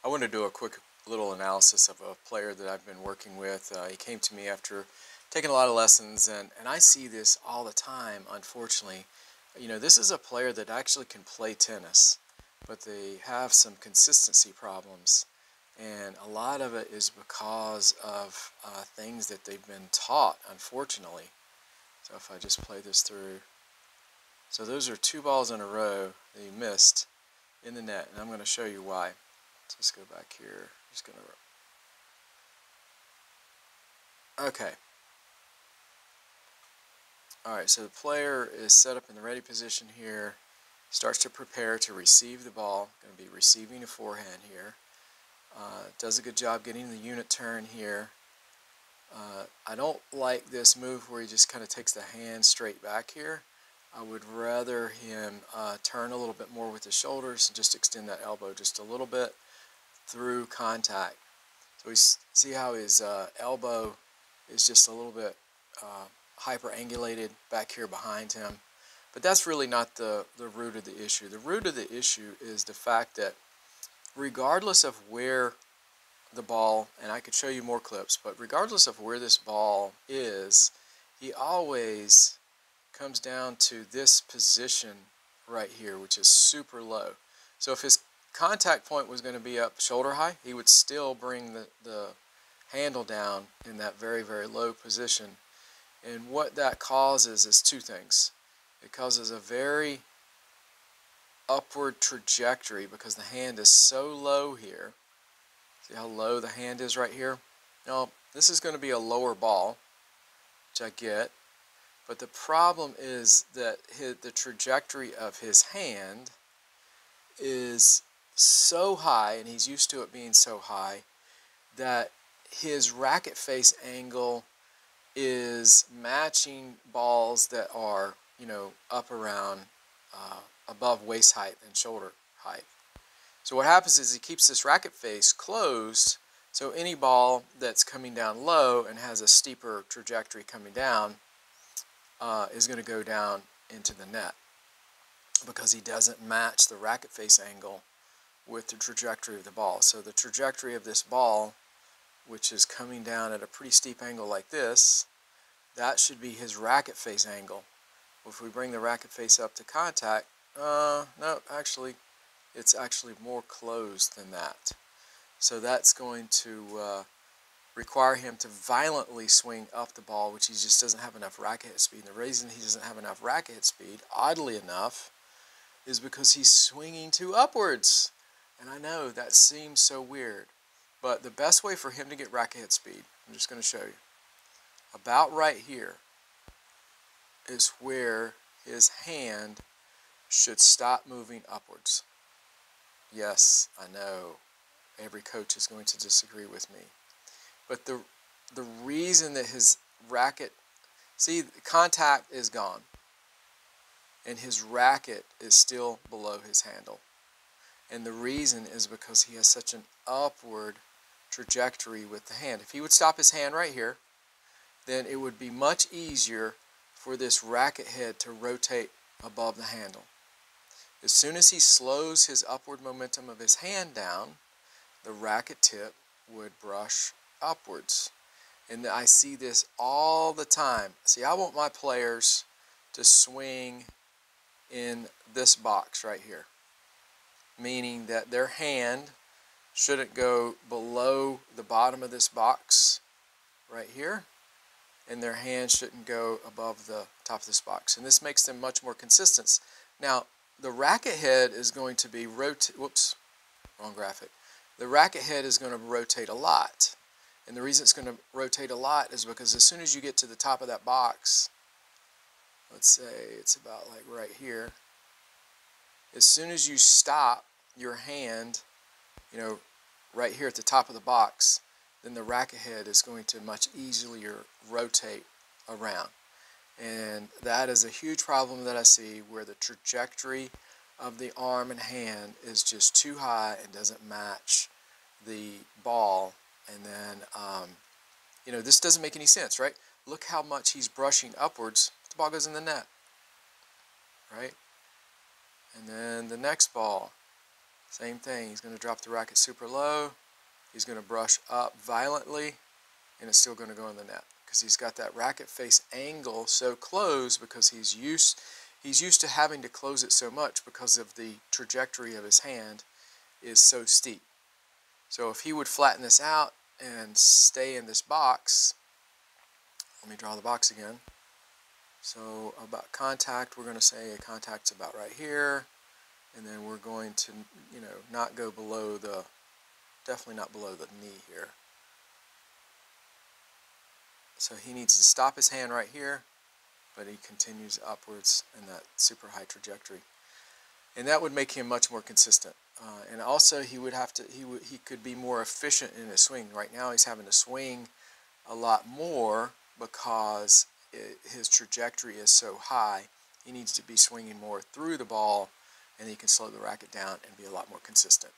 I want to do a quick little analysis of a player that I've been working with. He came to me after taking a lot of lessons, and I see this all the time, unfortunately. You know, this is a player that actually can play tennis, but they have some consistency problems. And a lot of it is because of things that they've been taught, unfortunately. So if I just play this through. So those are two balls in a row that he missed in the net, and I'm going to show you why. Let's just go back here. Just going to. Okay. Alright, so the player is set up in the ready position here. Starts to prepare to receive the ball. Going to be receiving a forehand here. Does a good job getting the unit turn here. I don't like this move where he just kind of takes the hand straight back here. I would rather him turn a little bit more with his shoulders and just extend that elbow just a little bit through contact. So we see how his elbow is just a little bit hyperangulated back here behind him. But that's really not the root of the issue. The root of the issue is the fact that regardless of where the ball, and I could show you more clips, but regardless of where this ball is, he always comes down to this position right here, which is super low. So if his contact point was going to be up shoulder high, he would still bring the handle down in that very, very low position. And what that causes is two things. It causes a very upward trajectory because the hand is so low here. See how low the hand is right here? Now, this is going to be a lower ball, which I get. But the problem is that the trajectory of his hand is so high, and he's used to it being so high, that his racket face angle is matching balls that are, you know, up around above waist height and shoulder height. So what happens is he keeps this racket face closed, so any ball that's coming down low and has a steeper trajectory coming down is going to go down into the net because he doesn't match the racket face angle with the trajectory of the ball. So the trajectory of this ball, which is coming down at a pretty steep angle like this, that should be his racket face angle. If we bring the racket face up to contact, no, actually, it's actually more closed than that. So that's going to require him to violently swing up the ball, which he just doesn't have enough racket hit speed. And the reason he doesn't have enough racket hit speed, oddly enough, is because he's swinging too upwards. And I know that seems so weird, but the best way for him to get racket hit speed, I'm just going to show you, about right here is where his hand should stop moving upwards. Yes, I know every coach is going to disagree with me. But the reason that his racket, see, the contact is gone, and his racket is still below his handle. And the reason is because he has such an upward trajectory with the hand. If he would stop his hand right here, then it would be much easier for this racket head to rotate above the handle. As soon as he slows his upward momentum of his hand down, the racket tip would brush upwards. And I see this all the time. See, I want my players to swing in this box right here, meaning that their hand shouldn't go below the bottom of this box right here, and their hand shouldn't go above the top of this box. And this makes them much more consistent. Now, the racket head is going to be whoops, wrong graphic. The racket head is going to rotate a lot. And the reason it's going to rotate a lot is because as soon as you get to the top of that box, let's say it's about like right here, as soon as you stop your hand, you know, right here at the top of the box, then the racket head is going to much easier rotate around. And that is a huge problem that I see, where the trajectory of the arm and hand is just too high and doesn't match the ball. And then, you know, this doesn't make any sense, right? Look how much he's brushing upwards. The ball goes in the net, right? And then the next ball, Same thing, he's going to drop the racket super low, he's going to brush up violently, and it's still going to go in the net because he's got that racket face angle so close because he's used to having to close it so much because of the trajectory of his hand is so steep. So if he would flatten this out and stay in this box, let me draw the box again. So about contact, we're going to say contact's about right here, and then we're going to, not go below the, definitely not below the knee here. So he needs to stop his hand right here, but he continues upwards in that super high trajectory. And that would make him much more consistent. And also he could be more efficient in his swing. Right now he's having to swing a lot more because his trajectory is so high. He needs to be swinging more through the ball, and he can slow the racket down and be a lot more consistent.